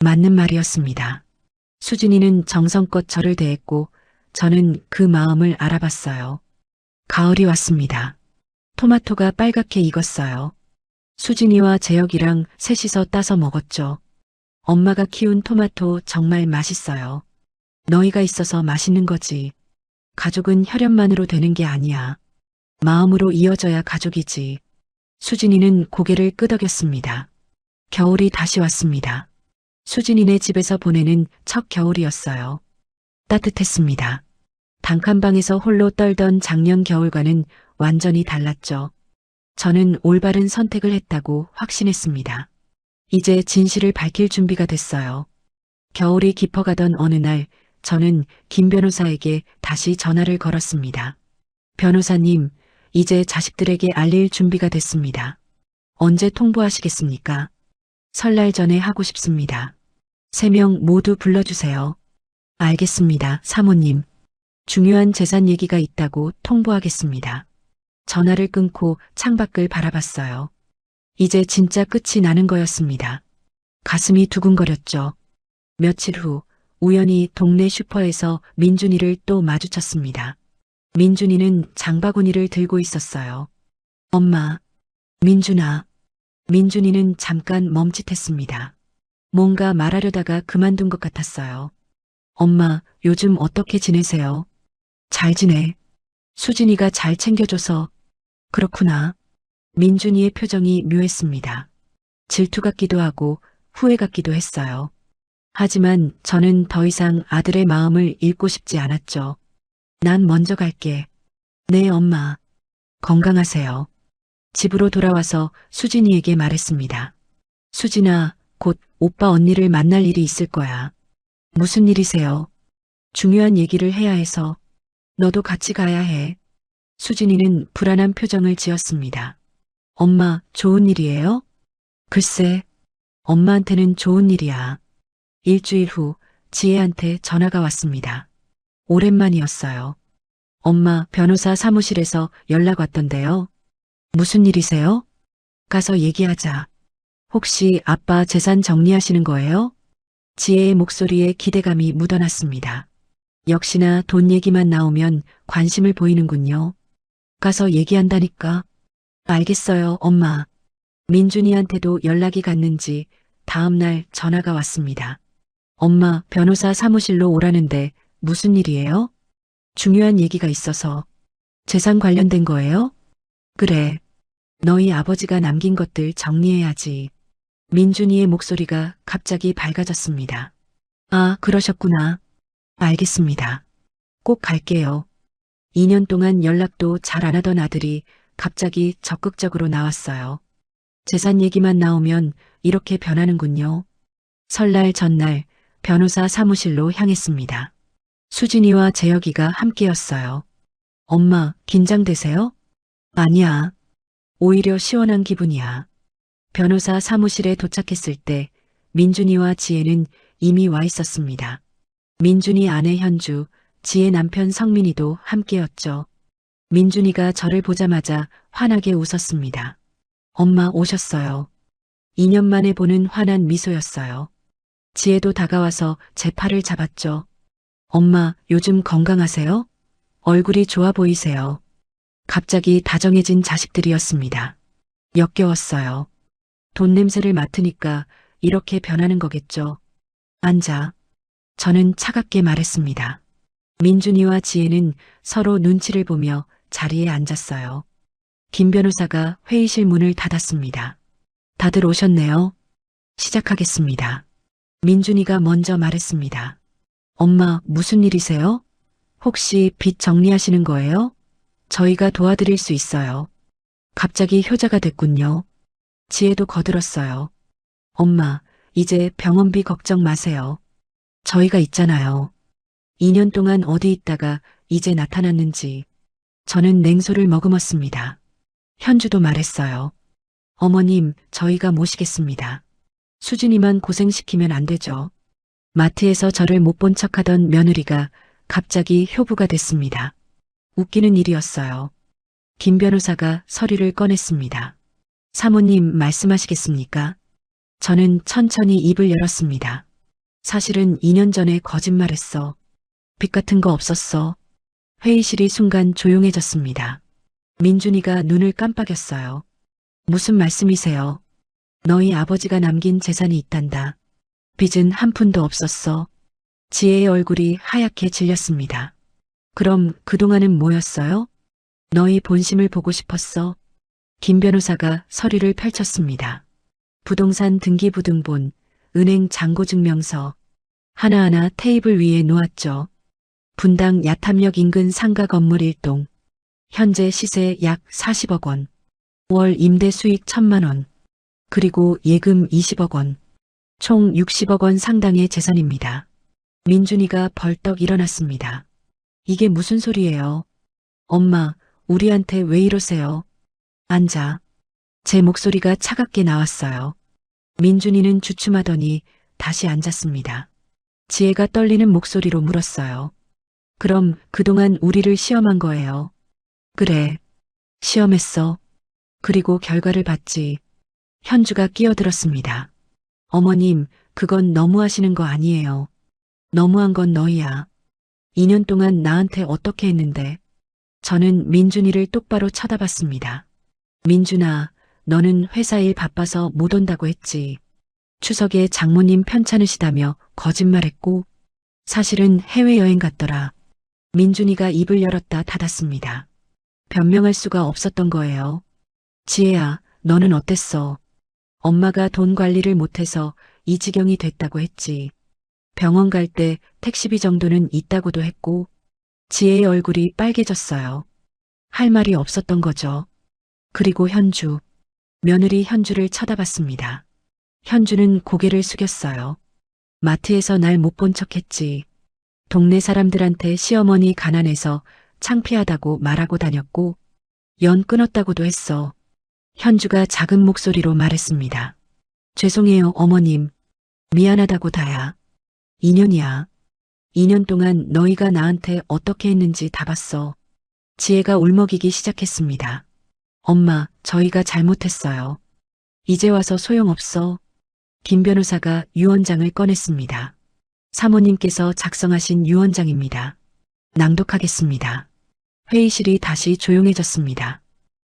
맞는 말이었습니다. 수진이는 정성껏 저를 대했고 저는 그 마음을 알아봤어요. 가을이 왔습니다. 토마토가 빨갛게 익었어요. 수진이와 재혁이랑 셋이서 따서 먹었죠. 엄마가 키운 토마토 정말 맛있어요. 너희가 있어서 맛있는 거지. 가족은 혈연만으로 되는 게 아니야. 마음으로 이어져야 가족이지. 수진이는 고개를 끄덕였습니다. 겨울이 다시 왔습니다. 수진이네 집에서 보내는 첫 겨울이었어요. 따뜻했습니다. 단칸방에서 홀로 떨던 작년 겨울과는 완전히 달랐죠. 저는 올바른 선택을 했다고 확신했습니다. 이제 진실을 밝힐 준비가 됐어요. 겨울이 깊어가던 어느 날 저는 김 변호사에게 다시 전화를 걸었습니다. 변호사님, 이제 자식들에게 알릴 준비가 됐습니다. 언제 통보하시겠습니까? 설날 전에 하고 싶습니다. 3명 모두 불러주세요. 알겠습니다, 사모님. 중요한 재산 얘기가 있다고 통보하겠습니다. 전화를 끊고 창밖을 바라봤어요. 이제 진짜 끝이 나는 거였습니다. 가슴이 두근거렸죠. 며칠 후 우연히 동네 슈퍼에서 민준이를 또 마주쳤습니다. 민준이는 장바구니를 들고 있었어요. 엄마, 민준아. 민준이는 잠깐 멈칫했습니다. 뭔가 말하려다가 그만둔 것 같았어요. 엄마, 요즘 어떻게 지내세요? 잘 지내. 수진이가 잘 챙겨줘서. 그렇구나. 민준이의 표정이 묘했습니다. 질투 같기도 하고 후회 같기도 했어요. 하지만 저는 더 이상 아들의 마음을 잃고 싶지 않았죠. 난 먼저 갈게. 네, 엄마. 건강하세요. 집으로 돌아와서 수진이에게 말했습니다. 수진아, 곧 오빠 언니를 만날 일이 있을 거야. 무슨 일이세요? 중요한 얘기를 해야 해서. 너도 같이 가야 해. 수진이는 불안한 표정을 지었습니다. 엄마, 좋은 일이에요? 글쎄, 엄마한테는 좋은 일이야. 일주일 후 지혜한테 전화가 왔습니다. 오랜만이었어요. 엄마, 변호사 사무실에서 연락 왔던데요. 무슨 일이세요? 가서 얘기하자. 혹시 아빠 재산 정리하시는 거예요? 지혜의 목소리에 기대감이 묻어났습니다. 역시나 돈 얘기만 나오면 관심을 보이는군요. 가서 얘기한다니까. 알겠어요, 엄마. 민준이한테도 연락이 갔는지 다음 날 전화가 왔습니다. 엄마, 변호사 사무실로 오라는데 무슨 일이에요? 중요한 얘기가 있어서. 재산 관련된 거예요? 그래. 너희 아버지가 남긴 것들 정리해야지. 민준이의 목소리가 갑자기 밝아졌습니다. 아, 그러셨구나. 알겠습니다. 꼭 갈게요. 2년 동안 연락도 잘 안 하던 아들이 갑자기 적극적으로 나왔어요. 재산 얘기만 나오면 이렇게 변하는군요. 설날 전날 변호사 사무실로 향했습니다. 수진이와 재혁이가 함께였어요. 엄마, 긴장되세요? 아니야. 오히려 시원한 기분이야. 변호사 사무실에 도착했을 때 민준이와 지혜는 이미 와 있었습니다. 민준이 아내 현주, 지혜 남편 성민이도 함께였죠. 민준이가 저를 보자마자 환하게 웃었습니다. 엄마 오셨어요. 2년 만에 보는 환한 미소였어요. 지혜도 다가와서 제 팔을 잡았죠. 엄마, 요즘 건강하세요? 얼굴이 좋아 보이세요. 갑자기 다정해진 자식들이었습니다. 역겨웠어요. 돈 냄새를 맡으니까 이렇게 변하는 거겠죠. 앉아. 저는 차갑게 말했습니다. 민준이와 지혜는 서로 눈치를 보며 자리에 앉았어요. 김 변호사가 회의실 문을 닫았습니다. 다들 오셨네요. 시작하겠습니다. 민준이가 먼저 말했습니다. 엄마, 무슨 일이세요? 혹시 빚 정리하시는 거예요? 저희가 도와드릴 수 있어요. 갑자기 효자가 됐군요. 지혜도 거들었어요. 엄마, 이제 병원비 걱정 마세요. 저희가 있잖아요. 2년 동안 어디 있다가 이제 나타났는지. 저는 냉소를 머금었습니다. 현주도 말했어요. 어머님, 저희가 모시겠습니다. 수진이만 고생시키면 안 되죠. 마트에서 저를 못 본 척하던 며느리가 갑자기 효부가 됐습니다. 웃기는 일이었어요. 김 변호사가 서류를 꺼냈습니다. 사모님 말씀하시겠습니까? 저는 천천히 입을 열었습니다. 사실은 2년 전에 거짓말했어. 빚 같은 거 없었어. 회의실이 순간 조용해졌습니다. 민준이가 눈을 깜빡였어요. 무슨 말씀이세요? 너희 아버지가 남긴 재산이 있단다. 빚은 한 푼도 없었어. 지혜의 얼굴이 하얗게 질렸습니다. 그럼 그동안은 뭐였어요? 너희 본심을 보고 싶었어. 김 변호사가 서류를 펼쳤습니다. 부동산 등기부등본, 은행 잔고증명서, 하나하나 테이블 위에 놓았죠. 분당 야탐역 인근 상가 건물 1동. 현재 시세 약 40억 원. 월 임대 수익 1,000만 원. 그리고 예금 20억 원. 총 60억 원 상당의 재산입니다. 민준이가 벌떡 일어났습니다. 이게 무슨 소리예요? 엄마, 우리한테 왜 이러세요? 앉아. 제 목소리가 차갑게 나왔어요. 민준이는 주춤하더니 다시 앉았습니다. 지혜가 떨리는 목소리로 물었어요. 그럼 그동안 우리를 시험한 거예요. 그래. 시험했어. 그리고 결과를 봤지. 현주가 끼어들었습니다. 어머님, 그건 너무하시는 거 아니에요. 너무한 건 너희야. 2년 동안 나한테 어떻게 했는데. 저는 민준이를 똑바로 쳐다봤습니다. 민준아, 너는 회사 일 바빠서 못 온다고 했지. 추석에 장모님 편찮으시다며 거짓말했고 사실은 해외여행 갔더라. 민준이가 입을 열었다 닫았습니다. 변명할 수가 없었던 거예요. 지혜야, 너는 어땠어? 엄마가 돈 관리를 못해서 이 지경이 됐다고 했지. 병원 갈 때 택시비 정도는 있다고도 했고. 지혜의 얼굴이 빨개졌어요. 할 말이 없었던 거죠. 그리고 현주. 며느리 현주를 쳐다봤습니다. 현주는 고개를 숙였어요. 마트에서 날 못 본 척했지. 동네 사람들한테 시어머니 가난해서 창피하다고 말하고 다녔고 연 끊었다고도 했어. 현주가 작은 목소리로 말했습니다. 죄송해요, 어머님. 미안하다고 다야. 2년이야. 2년 동안 너희가 나한테 어떻게 했는지 다 봤어. 지혜가 울먹이기 시작했습니다. 엄마, 저희가 잘못했어요. 이제 와서 소용없어. 김 변호사가 유언장을 꺼냈습니다. 사모님께서 작성하신 유언장입니다. 낭독하겠습니다. 회의실이 다시 조용해졌습니다.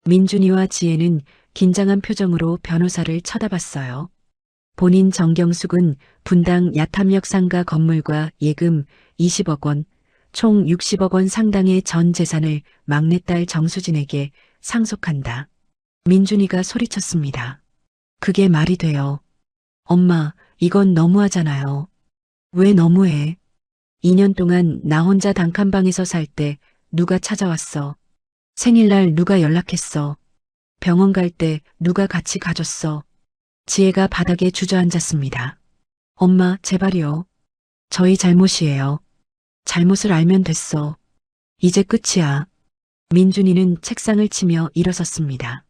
민준이와 지혜는 긴장한 표정으로 변호사를 쳐다봤어요. 본인 정경숙은 분당 야탐역 상가 건물과 예금 20억 원, 총 60억 원 상당의 전 재산을 막내딸 정수진에게 상속한다. 민준이가 소리쳤습니다. 그게 말이 돼요. 엄마, 이건 너무하잖아요. 왜 너무해? 2년 동안 나 혼자 단칸방에서 살 때 누가 찾아왔어? 생일날 누가 연락했어? 병원 갈 때 누가 같이 가줬어? 지혜가 바닥에 주저앉았습니다. 엄마, 제발요. 저희 잘못이에요. 잘못을 알면 됐어. 이제 끝이야. 민준이는 책상을 치며 일어섰습니다.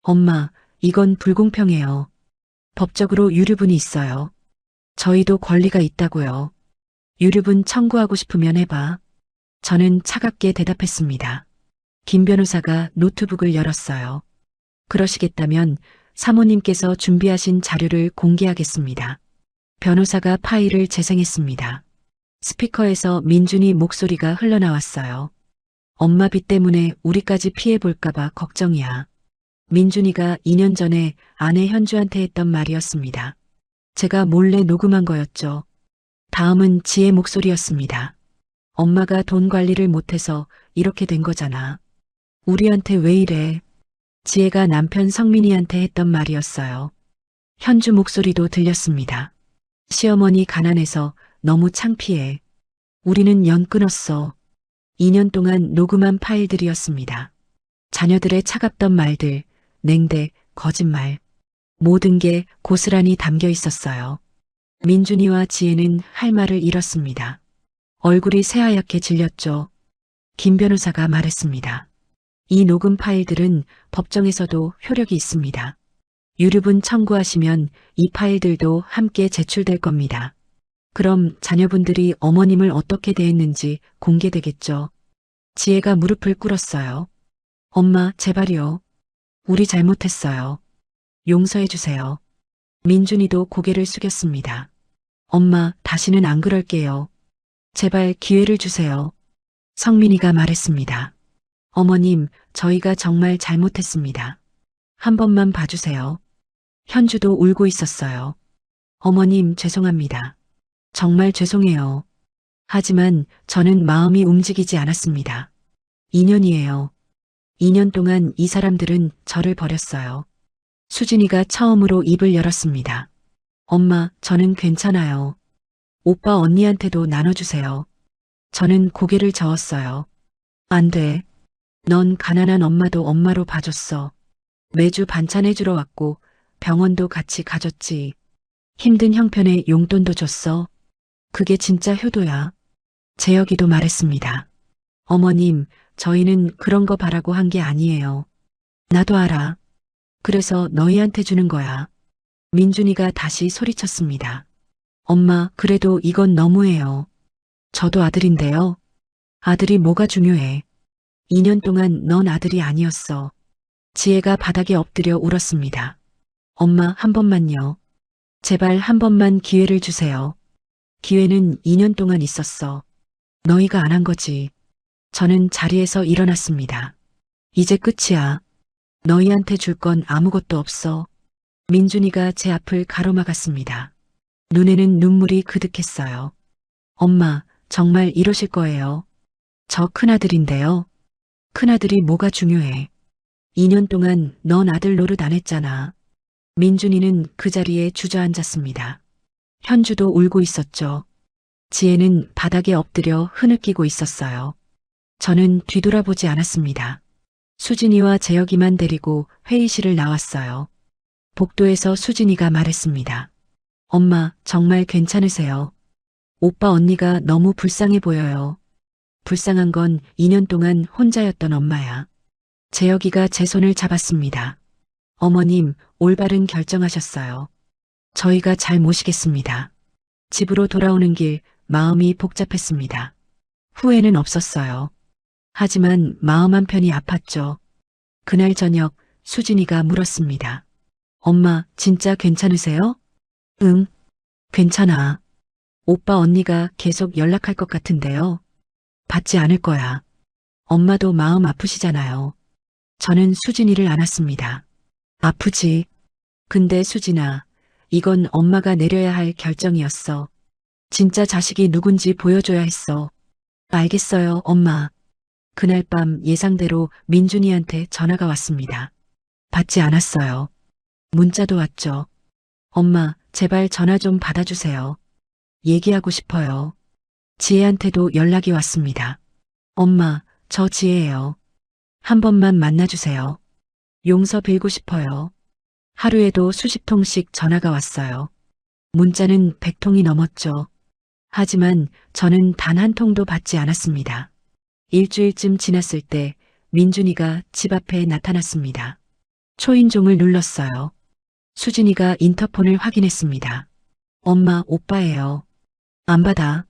엄마, 이건 불공평해요. 법적으로 유류분이 있어요. 저희도 권리가 있다고요. 유류분 청구하고 싶으면 해봐. 저는 차갑게 대답했습니다. 김 변호사가 노트북을 열었어요. 그러시겠다면 사모님께서 준비하신 자료를 공개하겠습니다. 변호사가 파일을 재생했습니다. 스피커에서 민준이 목소리가 흘러나왔어요. 엄마 빚 때문에 우리까지 피해볼까봐 걱정이야. 민준이가 2년 전에 아내 현주한테 했던 말이었습니다. 제가 몰래 녹음한 거였죠. 다음은 지혜 목소리였습니다. 엄마가 돈 관리를 못해서 이렇게 된 거잖아. 우리한테 왜 이래? 지혜가 남편 성민이한테 했던 말이었어요. 현주 목소리도 들렸습니다. 시어머니 가난해서 너무 창피해. 우리는 연 끊었어. 2년 동안 녹음한 파일들이었습니다. 자녀들의 차갑던 말들, 냉대, 거짓말. 모든 게 고스란히 담겨 있었어요. 민준이와 지혜는 할 말을 잃었습니다. 얼굴이 새하얗게 질렸죠. 김 변호사가 말했습니다. 이 녹음 파일들은 법정에서도 효력이 있습니다. 유류분 청구하시면 이 파일들도 함께 제출될 겁니다. 그럼 자녀분들이 어머님을 어떻게 대했는지 공개되겠죠. 지혜가 무릎을 꿇었어요. 엄마, 제발요. 우리 잘못했어요. 용서해 주세요. 민준이도 고개를 숙였습니다. 엄마, 다시는 안 그럴게요. 제발 기회를 주세요. 성민이가 말했습니다. 어머님, 저희가 정말 잘못했습니다. 한 번만 봐주세요. 현주도 울고 있었어요. 어머님, 죄송합니다. 정말 죄송해요. 하지만 저는 마음이 움직이지 않았습니다. 2년이에요. 2년 동안 이 사람들은 저를 버렸어요. 수진이가 처음으로 입을 열었습니다. 엄마, 저는 괜찮아요. 오빠 언니한테도 나눠주세요. 저는 고개를 저었어요. 안 돼. 넌 가난한 엄마도 엄마로 봐줬어. 매주 반찬 해주러 왔고 병원도 같이 가줬지. 힘든 형편에 용돈도 줬어. 그게 진짜 효도야. 재혁이도 말했습니다. 어머님, 저희는 그런 거 바라고 한 게 아니에요. 나도 알아. 그래서 너희한테 주는 거야. 민준이가 다시 소리쳤습니다. 엄마, 그래도 이건 너무해요. 저도 아들인데요. 아들이 뭐가 중요해. 2년 동안 넌 아들이 아니었어. 지혜가 바닥에 엎드려 울었습니다. 엄마, 한 번만요. 제발 한 번만 기회를 주세요. 기회는 2년 동안 있었어. 너희가 안 한 거지. 저는 자리에서 일어났습니다. 이제 끝이야. 너희한테 줄 건 아무것도 없어. 민준이가 제 앞을 가로막았습니다. 눈에는 눈물이 그득했어요. 엄마, 정말 이러실 거예요. 저 큰아들인데요. 큰아들이 뭐가 중요해. 2년 동안 넌 아들 노릇 안 했잖아. 민준이는 그 자리에 주저앉았습니다. 현주도 울고 있었죠. 지혜는 바닥에 엎드려 흐느끼고 있었어요. 저는 뒤돌아보지 않았습니다. 수진이와 재혁이만 데리고 회의실을 나왔어요. 복도에서 수진이가 말했습니다. 엄마, 정말 괜찮으세요? 오빠 언니가 너무 불쌍해 보여요. 불쌍한 건 2년 동안 혼자였던 엄마야. 재혁이가 제 손을 잡았습니다. 어머님, 올바른 결정하셨어요. 저희가 잘 모시겠습니다. 집으로 돌아오는 길 마음이 복잡했습니다. 후회는 없었어요. 하지만 마음 한편이 아팠죠. 그날 저녁 수진이가 물었습니다. 엄마, 진짜 괜찮으세요? 응, 괜찮아. 오빠 언니가 계속 연락할 것 같은데요. 받지 않을 거야. 엄마도 마음 아프시잖아요. 저는 수진이를 안았습니다. 아프지. 근데 수진아, 이건 엄마가 내려야 할 결정이었어. 진짜 자식이 누군지 보여줘야 했어. 알겠어요, 엄마. 그날 밤 예상대로 민준이한테 전화가 왔습니다. 받지 않았어요. 문자도 왔죠. 엄마, 제발 전화 좀 받아주세요. 얘기하고 싶어요. 지혜한테도 연락이 왔습니다. 엄마, 저 지혜예요. 한 번만 만나주세요. 용서 빌고 싶어요. 하루에도 수십 통씩 전화가 왔어요. 문자는 100통이 넘었죠. 하지만 저는 단 한 통도 받지 않았습니다. 일주일쯤 지났을 때 민준이가 집 앞에 나타났습니다. 초인종을 눌렀어요. 수진이가 인터폰을 확인했습니다. 엄마, 오빠예요. 안 받아.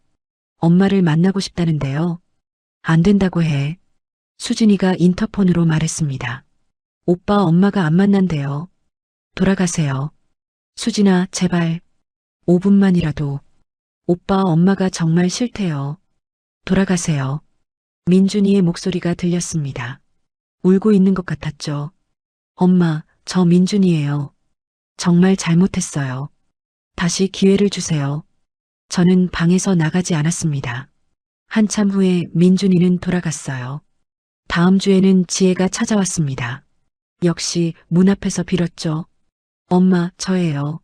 엄마를 만나고 싶다는데요. 안 된다고 해. 수진이가 인터폰으로 말했습니다. 오빠, 엄마가 안 만난대요. 돌아가세요. 수진아, 제발. 5분만이라도. 오빠, 엄마가 정말 싫대요. 돌아가세요. 민준이의 목소리가 들렸습니다. 울고 있는 것 같았죠. 엄마, 저 민준이에요. 정말 잘못했어요. 다시 기회를 주세요. 저는 방에서 나가지 않았습니다. 한참 후에 민준이는 돌아갔어요. 다음 주에는 지혜가 찾아왔습니다. 역시 문 앞에서 빌었죠. 엄마, 저예요.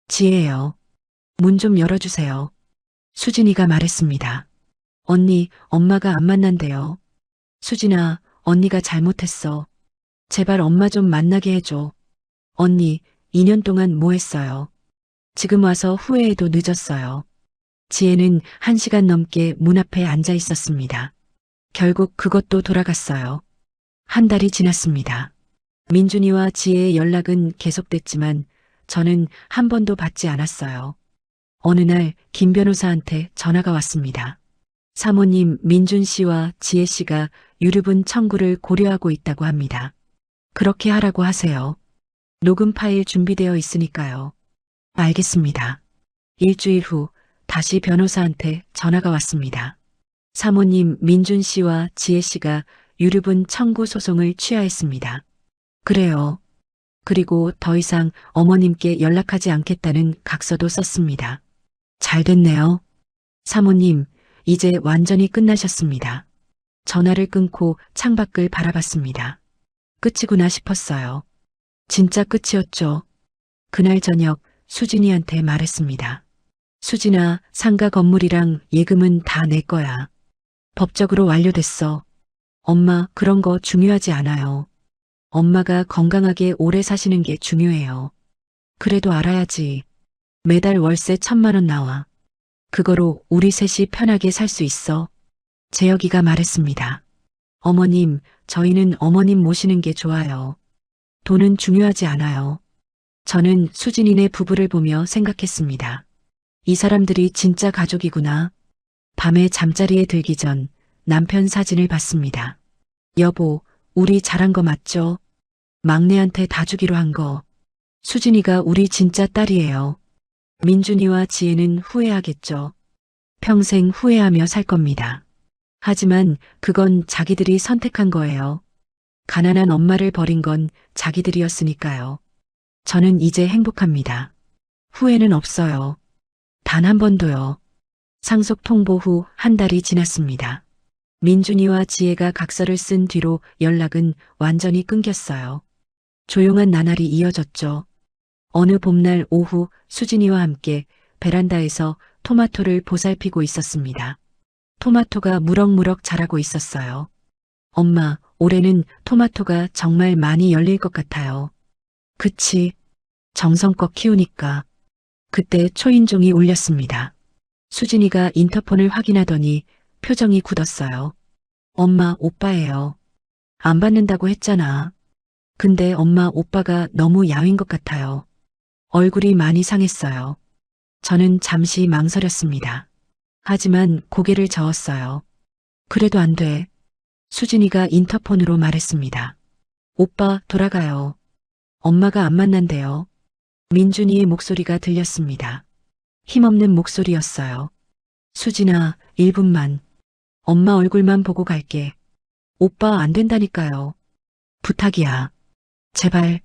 지혜예요. 문 좀 열어주세요. 수진이가 말했습니다. 언니, 엄마가 안 만난대요. 수진아, 언니가 잘못했어. 제발 엄마 좀 만나게 해줘. 언니, 2년 동안 뭐 했어요? 지금 와서 후회해도 늦었어요. 지혜는 1시간 넘게 문 앞에 앉아 있었습니다. 결국 그것도 돌아갔어요. 한 달이 지났습니다. 민준이와 지혜의 연락은 계속됐지만 저는 한 번도 받지 않았어요. 어느 날 김 변호사한테 전화가 왔습니다. 사모님 민준 씨와 지혜 씨가 유류분 청구를 고려하고 있다고 합니다. 그렇게 하라고 하세요. 녹음 파일 준비되어 있으니까요. 알겠습니다. 일주일 후 다시 변호사한테 전화가 왔습니다. 사모님 민준 씨와 지혜 씨가 유류분 청구 소송을 취하했습니다. 그래요. 그리고 더 이상 어머님께 연락하지 않겠다는 각서도 썼습니다. 잘 됐네요. 사모님, 이제 완전히 끝나셨습니다. 전화를 끊고 창밖을 바라봤습니다. 끝이구나 싶었어요. 진짜 끝이었죠. 그날 저녁 수진이한테 말했습니다. 수진아, 상가 건물이랑 예금은 다 내 거야. 법적으로 완료됐어. 엄마, 그런 거 중요하지 않아요. 엄마가 건강하게 오래 사시는 게 중요해요. 그래도 알아야지. 매달 월세 1,000만 원 나와. 그거로 우리 셋이 편하게 살 수 있어. 재혁이가 말했습니다. 어머님, 저희는 어머님 모시는 게 좋아요. 돈은 중요하지 않아요. 저는 수진이네 부부를 보며 생각했습니다. 이 사람들이 진짜 가족이구나. 밤에 잠자리에 들기 전 남편 사진을 봤습니다. 여보, 우리 잘한 거 맞죠? 막내한테 다 주기로 한 거. 수진이가 우리 진짜 딸이에요. 민준이와 지혜는 후회하겠죠. 평생 후회하며 살 겁니다. 하지만 그건 자기들이 선택한 거예요. 가난한 엄마를 버린 건 자기들이었으니까요. 저는 이제 행복합니다. 후회는 없어요. 단 한 번도요. 상속 통보 후 한 달이 지났습니다. 민준이와 지혜가 각서를 쓴 뒤로 연락은 완전히 끊겼어요. 조용한 나날이 이어졌죠. 어느 봄날 오후 수진이와 함께 베란다에서 토마토를 보살피고 있었습니다. 토마토가 무럭무럭 자라고 있었어요. 엄마, 올해는 토마토가 정말 많이 열릴 것 같아요. 그치? 정성껏 키우니까. 그때 초인종이 울렸습니다. 수진이가 인터폰을 확인하더니 표정이 굳었어요. 엄마, 오빠예요. 안 받는다고 했잖아. 근데 엄마, 오빠가 너무 야윈 것 같아요. 얼굴이 많이 상했어요. 저는 잠시 망설였습니다. 하지만 고개를 저었어요. 그래도 안 돼. 수진이가 인터폰으로 말했습니다. 오빠, 돌아가요. 엄마가 안 만난대요. 민준이의 목소리가 들렸습니다. 힘없는 목소리였어요. 수진아, 1분만. 엄마 얼굴만 보고 갈게. 오빠 안 된다니까요. 부탁이야. 제발.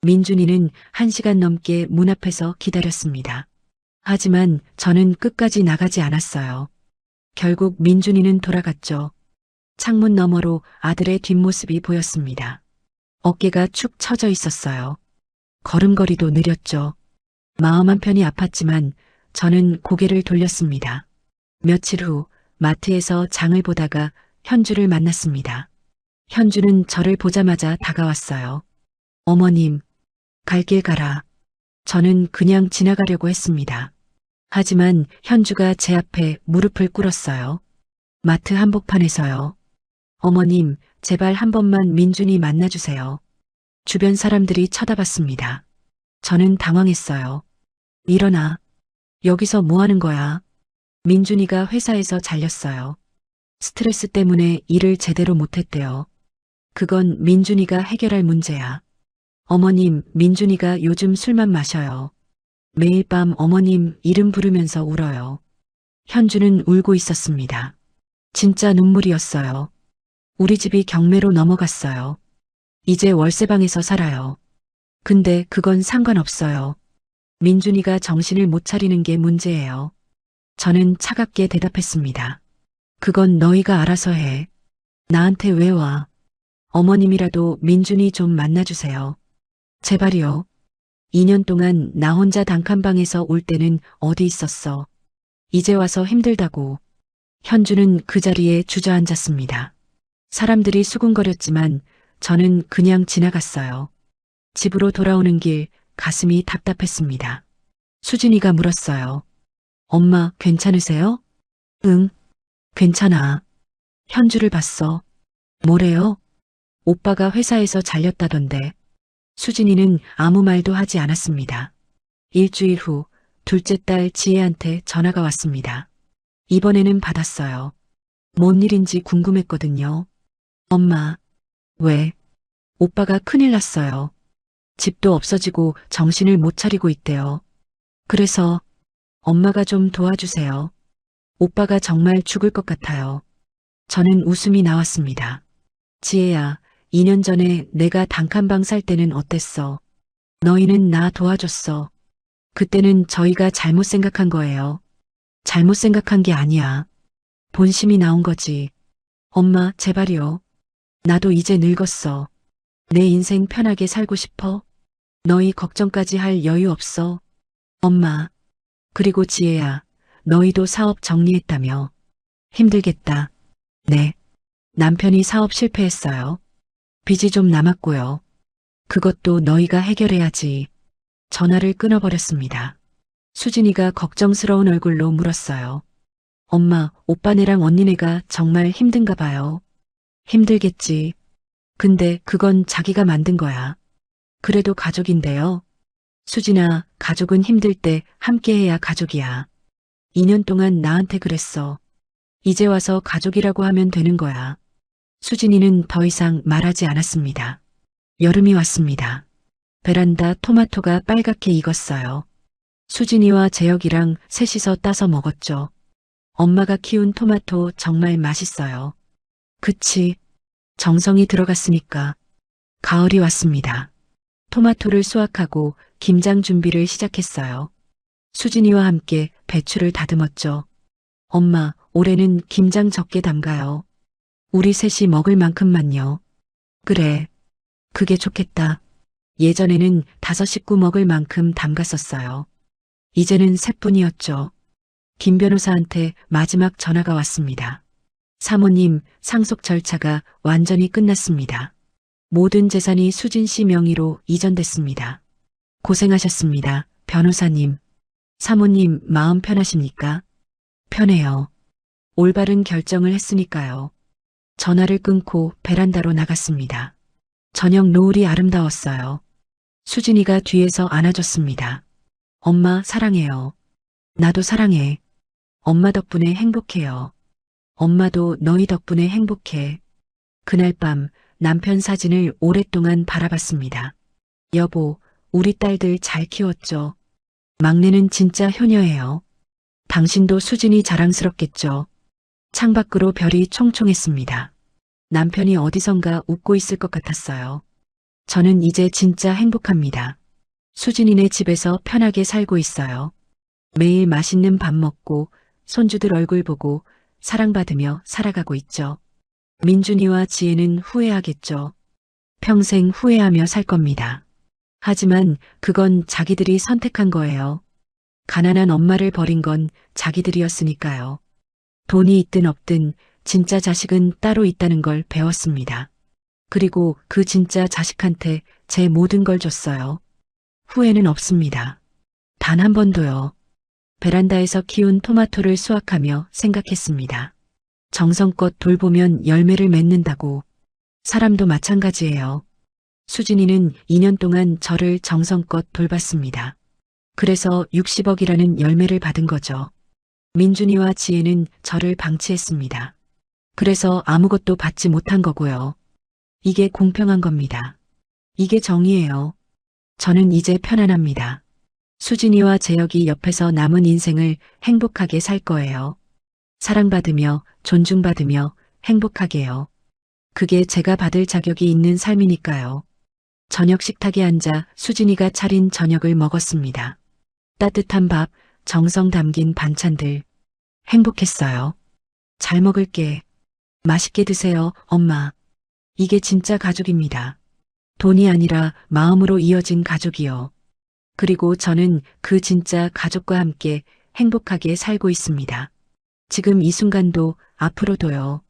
민준이는 1시간 넘게 문 앞에서 기다렸습니다. 하지만 저는 끝까지 나가지 않았어요. 결국 민준이는 돌아갔죠. 창문 너머로 아들의 뒷모습이 보였습니다. 어깨가 축 처져 있었어요. 걸음걸이도 느렸죠. 마음 한편이 아팠지만 저는 고개를 돌렸습니다. 며칠 후 마트에서 장을 보다가 현주를 만났습니다. 현주는 저를 보자마자 다가왔어요. 어머님, 갈 길 가라. 저는 그냥 지나가려고 했습니다. 하지만 현주가 제 앞에 무릎을 꿇었어요. 마트 한복판에서요. 어머님, 제발 한 번만 민준이 만나주세요. 주변 사람들이 쳐다봤습니다. 저는 당황했어요. 일어나. 여기서 뭐 하는 거야? 민준이가 회사에서 잘렸어요. 스트레스 때문에 일을 제대로 못했대요. 그건 민준이가 해결할 문제야. 어머님, 민준이가 요즘 술만 마셔요. 매일 밤 어머님 이름 부르면서 울어요. 현주는 울고 있었습니다. 진짜 눈물이었어요. 우리 집이 경매로 넘어갔어요. 이제 월세방에서 살아요. 근데 그건 상관없어요. 민준이가 정신을 못 차리는 게 문제예요. 저는 차갑게 대답했습니다. 그건 너희가 알아서 해. 나한테 왜 와? 어머님이라도 민준이 좀 만나주세요. 제발이요. 2년 동안 나 혼자 단칸방에서 올 때는 어디 있었어. 이제 와서 힘들다고. 현주는 그 자리에 주저앉았습니다. 사람들이 수군거렸지만 저는 그냥 지나갔어요. 집으로 돌아오는 길 가슴이 답답했습니다. 수진이가 물었어요. 엄마, 괜찮으세요? 응, 괜찮아. 현주를 봤어. 뭐래요? 오빠가 회사에서 잘렸다던데. 수진이는 아무 말도 하지 않았습니다. 일주일 후 둘째 딸 지혜한테 전화가 왔습니다. 이번에는 받았어요. 뭔 일인지 궁금했거든요. 엄마, 왜? 오빠가 큰일 났어요. 집도 없어지고 정신을 못 차리고 있대요. 그래서 엄마가 좀 도와주세요. 오빠가 정말 죽을 것 같아요. 저는 웃음이 나왔습니다. 지혜야, 2년 전에 내가 단칸방 살 때는 어땠어? 너희는 나 도와줬어. 그때는 저희가 잘못 생각한 거예요. 잘못 생각한 게 아니야. 본심이 나온 거지. 엄마, 제발이요. 나도 이제 늙었어. 내 인생 편하게 살고 싶어. 너희 걱정까지 할 여유 없어. 엄마. 그리고 지혜야, 너희도 사업 정리했다며. 힘들겠다. 네. 남편이 사업 실패했어요. 빚이 좀 남았고요. 그것도 너희가 해결해야지. 전화를 끊어버렸습니다. 수진이가 걱정스러운 얼굴로 물었어요. 엄마, 오빠네랑 언니네가 정말 힘든가 봐요. 힘들겠지. 근데 그건 자기가 만든 거야. 그래도 가족인데요. 수진아, 가족은 힘들 때 함께해야 가족이야. 2년 동안 나한테 그랬어. 이제 와서 가족이라고 하면 되는 거야. 수진이는 더 이상 말하지 않았습니다. 여름이 왔습니다. 베란다 토마토가 빨갛게 익었어요. 수진이와 재혁이랑 셋이서 따서 먹었죠. 엄마가 키운 토마토 정말 맛있어요. 그치? 정성이 들어갔으니까. 가을이 왔습니다. 토마토를 수확하고 김장 준비를 시작했어요. 수진이와 함께 배추를 다듬었죠. 엄마, 올해는 김장 적게 담가요. 우리 셋이 먹을 만큼만요. 그래. 그게 좋겠다. 예전에는 5식구 먹을 만큼 담갔었어요. 이제는 셋뿐이었죠. 김 변호사한테 마지막 전화가 왔습니다. 사모님, 상속 절차가 완전히 끝났습니다. 모든 재산이 수진 씨 명의로 이전됐습니다. 고생하셨습니다, 변호사님. 사모님 마음 편하십니까? 편해요. 올바른 결정을 했으니까요. 전화를 끊고 베란다로 나갔습니다. 저녁 노을이 아름다웠어요. 수진이가 뒤에서 안아줬습니다. 엄마 사랑해요. 나도 사랑해. 엄마 덕분에 행복해요. 엄마도 너희 덕분에 행복해. 그날 밤 남편 사진을 오랫동안 바라봤습니다. 여보, 우리 딸들 잘 키웠죠? 막내는 진짜 효녀예요. 당신도 수진이 자랑스럽겠죠? 창밖으로 별이 총총했습니다. 남편이 어디선가 웃고 있을 것 같았어요. 저는 이제 진짜 행복합니다. 수진이네 집에서 편하게 살고 있어요. 매일 맛있는 밥 먹고 손주들 얼굴 보고 사랑받으며 살아가고 있죠. 민준이와 지혜는 후회하겠죠. 평생 후회하며 살 겁니다. 하지만 그건 자기들이 선택한 거예요. 가난한 엄마를 버린 건 자기들이었으니까요. 돈이 있든 없든 진짜 자식은 따로 있다는 걸 배웠습니다. 그리고 그 진짜 자식한테 제 모든 걸 줬어요. 후회는 없습니다. 단 한 번도요. 베란다에서 키운 토마토를 수확하며 생각했습니다. 정성껏 돌보면 열매를 맺는다고. 사람도 마찬가지예요. 수진이는 2년 동안 저를 정성껏 돌봤습니다. 그래서 60억이라는 열매를 받은 거죠. 민준이와 지혜는 저를 방치했습니다. 그래서 아무것도 받지 못한 거고요. 이게 공평한 겁니다. 이게 정의예요. 저는 이제 편안합니다. 수진이와 재혁이 옆에서 남은 인생을 행복하게 살 거예요. 사랑받으며 존중받으며 행복하게요. 그게 제가 받을 자격이 있는 삶이니까요. 저녁 식탁에 앉아 수진이가 차린 저녁을 먹었습니다. 따뜻한 밥, 정성 담긴 반찬들. 행복했어요. 잘 먹을게. 맛있게 드세요, 엄마. 이게 진짜 가족입니다. 돈이 아니라 마음으로 이어진 가족이요. 그리고 저는 그 진짜 가족과 함께 행복하게 살고 있습니다. 지금 이 순간도 앞으로도요.